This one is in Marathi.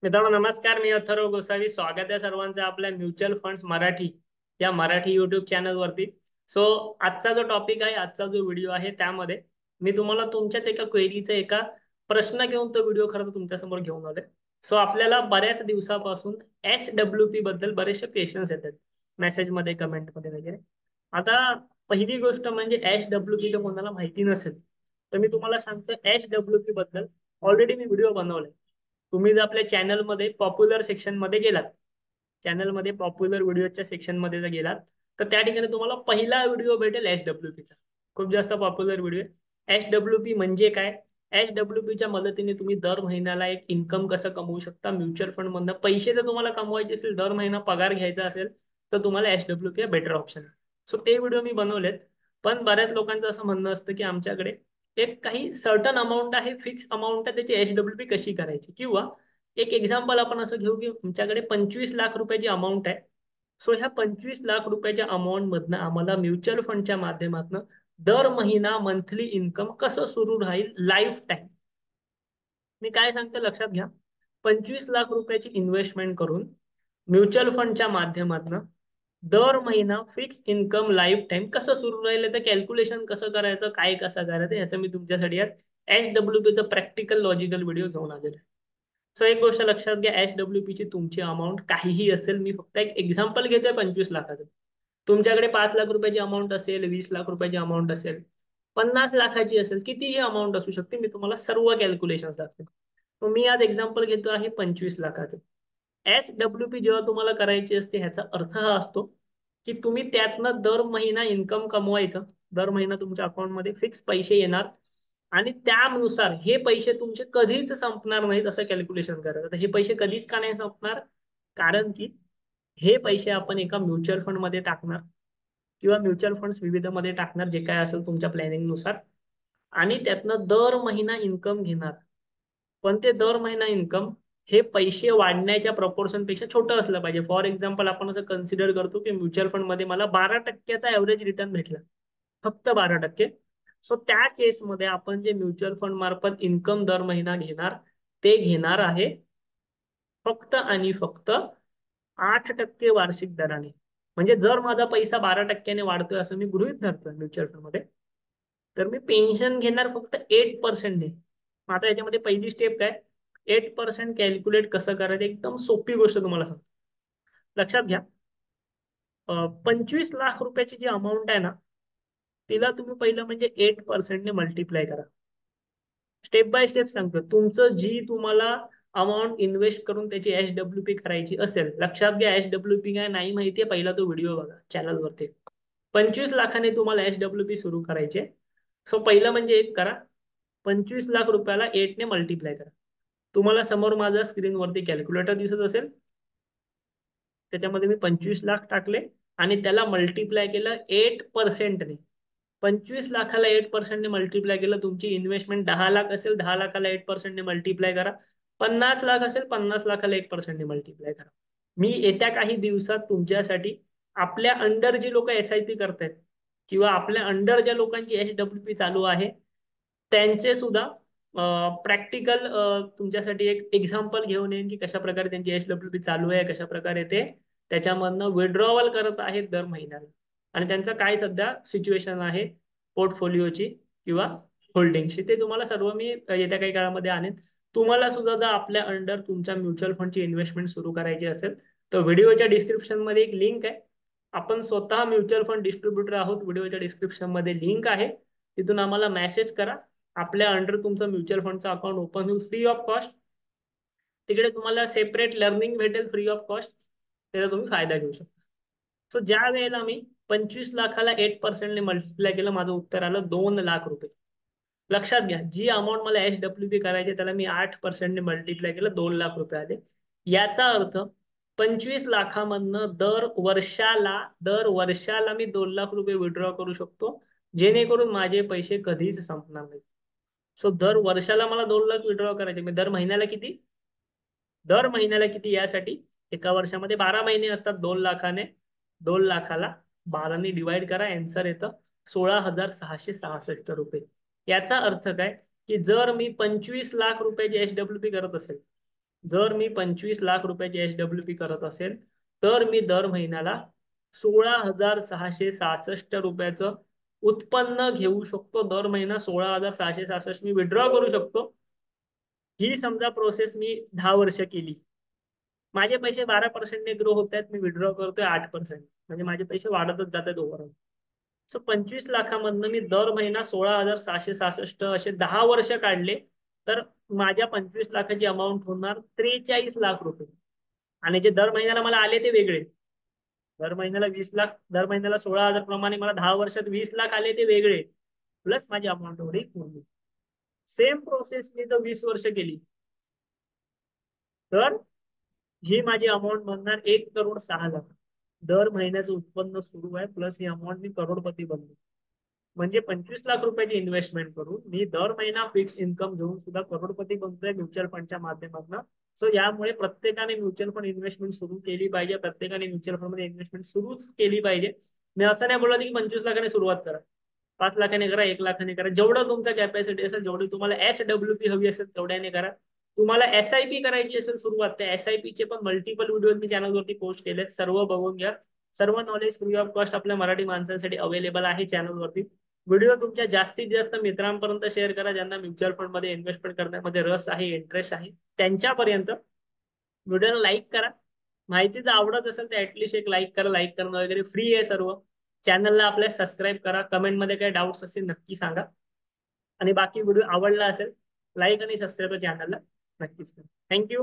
मित्रांनो नमस्कार. मी अथर्व गोसावी. स्वागत आहे सर्वांचं आपल्या म्युच्युअल फंड्स मराठी या मराठी युट्यूब चॅनलवरती. सो आजचा जो टॉपिक आहे, आजचा जो व्हिडिओ आहे, त्यामध्ये मी तुम्हाला तुमच्याच एका क्वेरीचा एका प्रश्न घेऊन तो व्हिडिओ खरं तर तुमच्यासमोर घेऊन आलोय. सो आपल्याला बऱ्याच दिवसापासून SWP बद्दल बरेचसे क्वेश्चन्स येतात मेसेजमध्ये, कमेंटमध्ये वगैरे. आता पहिली गोष्ट म्हणजे SWP जर कोणाला माहिती नसेल तर मी तुम्हाला सांगतो, SWP बद्दल ऑलरेडी मी व्हिडिओ बनवलाय. तुम्ही जर आपल्या चॅनलमध्ये पॉप्युलर सेक्शन मध्ये गेलात, चॅनलमध्ये पॉप्युलर व्हिडिओच्या सेक्शन मध्ये जर गेलात, तर त्या ठिकाणी तुम्हाला पहिला व्हिडिओ भेटेल SWPचा. खूप जास्त पॉप्युलर व्हिडिओ आहे. SWP म्हणजे काय? SWPच्या मदतीने तुम्ही दर महिन्याला एक इन्कम कसं कमवू शकता म्युच्युअल फंड मधनं. पैसे जर तुम्हाला कमवायचे असेल, दर महिना पगार घ्यायचा असेल, तर तुम्हाला SWP हा बेटर ऑप्शन आहे. सो ते व्हिडिओ मी बनवलेत. पण बऱ्याच लोकांचं असं म्हणणं असतं की आमच्याकडे एक काही सर्टन अमाऊंट आहे, फिक्स अमाऊंट आहे, त्याची SWP कशी करायची. किंवा एक एक्झाम्पल आपण असं घेऊ की तुमच्याकडे 25 लाख रुपयाची अमाऊंट आहे. सो ह्या 25 लाख रुपयाच्या अमाऊंट मधनं आम्हाला म्युच्युअल फंडच्या माध्यमातून दर महिना मंथली इन्कम कसं सुरू राहील लाईफ टाईम. मी काय सांगतो लक्षात घ्या. 25 लाख रुपयाची इन्व्हेस्टमेंट करून म्युच्युअल फंडच्या माध्यमातून दर महिना फिक्स इन्कम लाईफ टाईम कसं सुरू राहील, याचं कॅल्क्युलेशन कसं करायचं, काय कसं करायचं, ह्याचं मी तुमच्यासाठी आज SWPचं प्रॅक्टिकल लॉजिकल व्हिडिओ घेऊन आलेलो आहे. सो एक गोष्ट लक्षात घ्या, SWP ची तुमची अमाऊंट काहीही असेल, मी फक्त एक एक्झाम्पल घेतोय 25 लाखाचं. तुमच्याकडे 5 लाख रुपयाची अमाऊंट असेल, 20 लाख रुपयाची अमाऊंट असेल, 50 लाखाची असेल, कितीही अमाऊंट असू शकते, मी तुम्हाला सर्व कॅल्क्युलेशन दाखवेन. तर मी आज एक्झाम्पल घेतो आहे 25 लाखाचं. SWP जेव्हा तुम्हाला करायची असते, ह्याचा अर्थ हा असतो की तुम्ही त्यातनं दर महिना इन्कम कमवायचं. दर महिना तुमच्या अकाउंटमध्ये फिक्स पैसे येणार आणि त्यानुसार हे पैसे तुमचे कधीच संपणार नाहीत असं कॅल्क्युलेशन करायचं. तर हे पैसे कधीच का नाही संपणार? कारण की हे पैसे आपण एका म्युच्युअल फंड मध्ये टाकणार किंवा म्युच्युअल फंड्स विविध मध्ये टाकणार, जे काय असेल तुमच्या प्लॅनिंग नुसार, आणि त्यातनं दर महिना इन्कम घेणार. पण ते दर महिना इन्कम हे पैसे वाढण्याच्या प्रपोर्शन पेक्षा छोटं असलं पाहिजे. फॉर एक्झाम्पल आपण असं कन्सिडर करतो की म्युच्युअल फंड मध्ये मला 12%चा ऍव्हरेज रिटर्न भेटला, फक्त 12%. सो त्या केसमध्ये आपण जे म्युच्युअल फंड मार्फत इन्कम दर महिना घेणार, ते घेणार आहे फक्त आणि फक्त 8% वार्षिक दराने. म्हणजे जर माझा पैसा 12%ने वाढतोय असं मी गृहीत धरतोय म्युच्युअल फंड मध्ये, तर मी पेन्शन घेणार फक्त 8%ने. आता याच्यामध्ये पहिली स्टेप काय, 8% कॅल्क्युलेट कसं करायचं, एकदम सोपी गोष्ट तुम्हाला सांगतो. लक्षात घ्या. 25 लाख रुपयाची जी अमाऊंट आहे ना, तिला तुम्ही पहिलं म्हणजे 8%ने मल्टिप्लाय करा. स्टेप बाय स्टेप सांगतो. तुमचं जी तुम्हाला अमाऊंट इन्व्हेस्ट करून त्याची SWP करायची असेल, लक्षात घ्या SWP काय नाही माहितीये, पहिला तो व्हिडिओ बघा चॅनलवरती. 25 लाखाने तुम्हाला SWP सुरू करायचे. सो पहिलं म्हणजे एक करा, 25 लाख रुपयाला 8ने मल्टिप्लाय करा. तुम्हाला समोर माझा स्क्रीनवरती कॅल्क्युलेटर दिसत असेल, त्याच्यामध्ये मी 25 लाख टाकले आणि त्याला मल्टिप्लाय केलं 8%ने. 25 लाखाला 8%ने मल्टिप्लाय केलं. तुमची इन्व्हेस्टमेंट 10 लाख असेल, 10 लाखाला 8%ने मल्टिप्लाय करा. 50 लाख असेल, 50 लाखाला 8%ने मल्टिप्लाय करा. मी येत्या काही दिवसात तुमच्यासाठी आपल्या अंडर जी लोक SIP करतायत किंवा आपल्या अंडर ज्या लोकांची SWP चालू आहे, त्यांचे सुद्धा प्रॅक्टिकल तुमच्यासाठी एक एक्झाम्पल घेऊन येईन की कशा प्रकारे त्यांची SWP चालू आहे, कशा प्रकारे ते त्याच्यामधनं विड्रॉवल करत आहेत दर महिन्याला, आणि त्यांचं काय सध्या सिच्युएशन आहे पोर्टफोलिओची किंवा होल्डिंगची, ते तुम्हाला सर्व मी येत्या काही काळामध्ये आणेन. तुम्हाला सुद्धा जर आपल्या अंडर तुमच्या म्युच्युअल फंडची इन्व्हेस्टमेंट सुरू करायची असेल, तर व्हिडिओच्या डिस्क्रिप्शन मध्ये एक लिंक आहे. आपण स्वतः म्युच्युअल फंड डिस्ट्रीब्युटर आहोत. व्हिडिओच्या डिस्क्रिप्शन मध्ये लिंक आहे, तिथून आम्हाला मेसेज करा. आपल्या अंडर तुमचं म्युच्युअल फंडचं अकाउंट ओपन होईल फ्री ऑफ कॉस्ट. तिकडे तुम्हाला सेपरेट लर्निंग भेटेल फ्री ऑफ कॉस्ट, त्याचा तुम्ही फायदा घेऊ शकता. सो ज्या वेळेला मी 25 लाखाला 8%ने मल्टिप्लाय केलं, माझं उत्तर आलं 2 लाख रुपये. लक्षात घ्या, जी अमाऊंट मला SWP करायची त्याला मी 8%ने मल्टिप्लाय केलं, 2 लाख रुपये आले. याचा अर्थ 25 लाखामधनं दर वर्षाला मी 2 लाख रुपये विड्रॉ करू शकतो, जेणेकरून माझे पैसे कधीच संपणार नाहीत. सो दर वर्षाला मला 2 लाख विड्रॉ करायचे, मी दर महिन्याला किती, दर महिन्याला किती, यासाठी एका वर्षामध्ये 12 महिने असतात. 2 लाखाने 2 लाखाला 12ने डिवाइड करा, आन्सर येतं 16,666 रुपये. याचा अर्थ काय, की जर मी 25 लाख रुपयाची SWP करत असेल, जर मी 25 लाख रुपयाची HWP करत असेल तर मी दर महिन्याला 16,666 रुपयाचं उत्पन्न घेऊ शकतो. दर महिना 16,666 मी विड्रॉ करू शकतो. ही समजा प्रोसेस मी 10 वर्ष केली. माझे पैसे 12% ग्रो होत आहेत, मी विड्रॉ करतोय 8%, म्हणजे माझे पैसे वाढतच जात आहेत ओव्हरऑल. सो 25 लाखामधनं मी दर महिना 16,666 असे 10 वर्ष काढले तर माझ्या 25 लाखाची अमाऊंट होणार 43 लाख रुपये. आणि जे दर महिन्याला मला आले ते वेगळे. दर महिन्याला 20 लाख, दर महिन्याला 16,000 प्रमाणे मला 10 वर्षात 20 लाख आले ते वेगळे, प्लस माझी अमाऊंट एवढी पूर्ण. सेम प्रोसेस मी जर 20 वर्ष केली तर ही माझी अमाऊंट बनणार 1,06,00,000. दर महिन्याचं उत्पन्न सुरू आहे, प्लस ही अमाऊंट मी करोडपती बनलो. म्हणजे 25 लाख रुपयाची इन्व्हेस्टमेंट करून मी दर महिना फिक्स इन्कम घेऊन सुद्धा करोडपती बनतोय म्युच्युअल फंडच्या माध्यमातून. सो यामुळे प्रत्येकाने म्युच्युअल फंड इन्व्हेस्टमेंट सुरू केली पाहिजे. प्रत्येकाने म्युच्युअल फंड मध्ये इन्व्हेस्टमेंट सुरूच केली पाहिजे. मी असं नाही बोलत की 25 लाखाने सुरुवात करा, 5 लाखाने करा, 1 लाखाने करा, जेवढं तुमचा कॅपॅसिटी असेल, जेवढी तुम्हाला SWP हवी असेल तेवढ्याने करा. तुम्हाला SIP करायची असेल सुरुवात, त्या SIP चे पण मल्टिपल व्हिडिओ मी चॅनलवरती पोस्ट केलेत, सर्व बघून घ्या. सर्व नॉलेज फ्री ऑफ कॉस्ट आपल्या मराठी माणसांसाठी अवेलेबल आहे चॅनलवरती. व्हिडिओ तुमच्या जास्तीत जास्त मित्रांपर्यंत शेअर करा, ज्यांना म्युच्युअल फंड मध्ये इन्व्हेस्टमेंट करण्यामध्ये रस आहे, इंटरेस्ट आहे, त्यांच्यापर्यंत. व्हिडिओला लाईक करा. माहिती जर आवडत असेल तर ऍटलिस्ट एक लाईक करा. लाईक करणं वगैरे फ्री आहे सर्व. चॅनलला आपल्या सबस्क्राईब करा. कमेंटमध्ये काही डाऊट्स असतील नक्की सांगा. आणि बाकी व्हिडिओ आवडला असेल लाईक आणि सबस्क्राईब चॅनलला नक्कीच करा. थँक्यू.